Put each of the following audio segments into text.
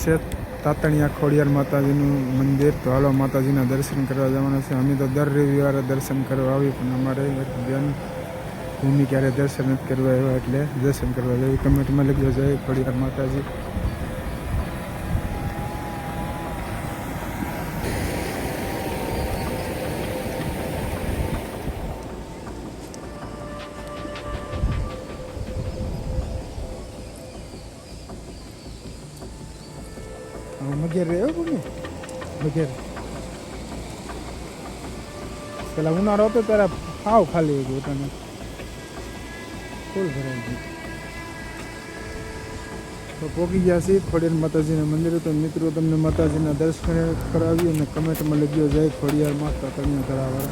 છે તાતણિયા ખોડિયાર માતાજીનું મંદિર. તો હાલો માતાજીના દર્શન કરવા જવાના છે. અમે તો દર રવિવારે દર્શન કરવા આવી, પણ અમારે એક બેન ભૂમિ ક્યારે દર્શન નથી કરવા આવ્યા, એટલે દર્શન કરવા જઈએ. કમેન્ટમાં લખજો જય ખોડિયાર માતાજી. મગેર રહ્યો કોને મગેર પેલા ઉનાળો હતો ત્યારે હાવ ખાલી હતું, તને ફૂલ ભરાઈ ગયું. તો પોગી ગયા છીએ ખોડિયાર માતાજીના મંદિરે. તો મિત્રો તમને માતાજીના દર્શન કરાવી અને કમેન્ટમાં લખ્યો જય ખોડિયાર માતા તમને કરાવવા.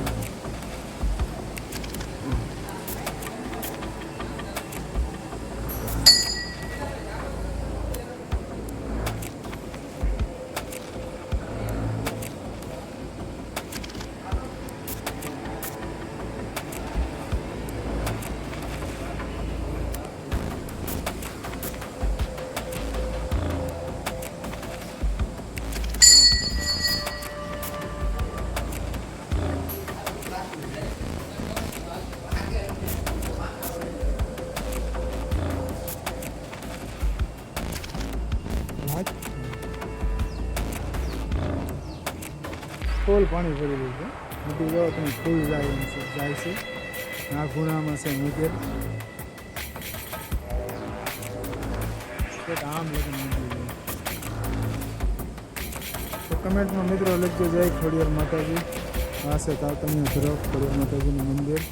ફૂલ પાણી ભરી રહ્યું છે. નદી જાઓ તમે ફૂલ જાય છે. આ ખૂણામાં છે મંદિર. આમ લગ્ન મંદિર. તો કમેન્ટમાં મિત્રો લખજો જય ખોડિયાર માતાજી. આ છે તાતણિયા તરફ ખોડિયાર માતાજીનું મંદિર.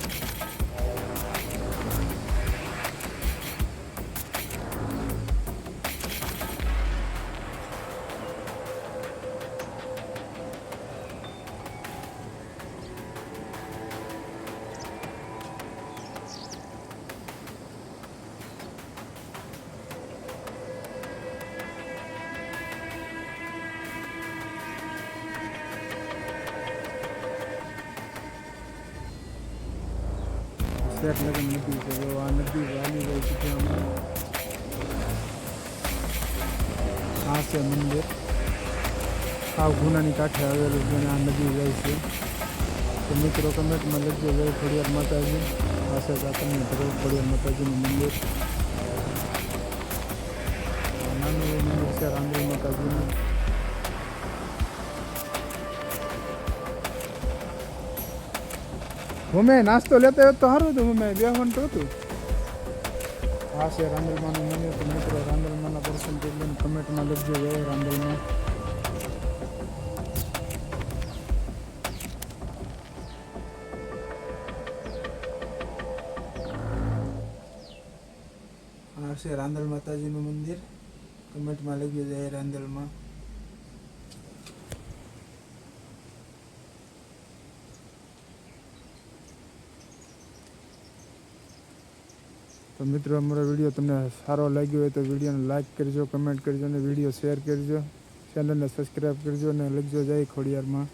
લગન નદી છે. આ નદી વાલી જાય છે ત્યાં. આ છે મંદિર. સાવ ગુનાની કાંઠે આવેલું છે અને આ નદી જાય છે. તો મિત્રો કમેન્ટમાં લખજો જય ખોડિયાર માતાજી. આ છે તાતણિયા તરફ ખોડિયાર માતાજીનું મંદિર. નાનું એવું મંદિર છે રાંદલ માતાજીનું. ભૂમે નાસ્તો લેતા હોય તો સારું હતું. ભૂમે બેહવાનું તો હતું. આ છે રાંદલમાનું મંદિર. તો મિત્રો રાંદલમાના દર્શન કરી લઈને કમેન્ટમાં લખજો જય રાંદલમાં. આ છે રાંદલ માતાજીનું મંદિર. કમેન્ટમાં લખજો જય રાંદલમાં. તો મિત્રો અમારો વિડીયો તમને સારો લાગ્યો હોય તો વિડીયોને લાઇક કરજો, કમેન્ટ કરજો અને વિડીયો શેર કરજો. ચેનલને સબસ્ક્રાઈબ કરજો અને લખજો જય ખોડિયારમાં.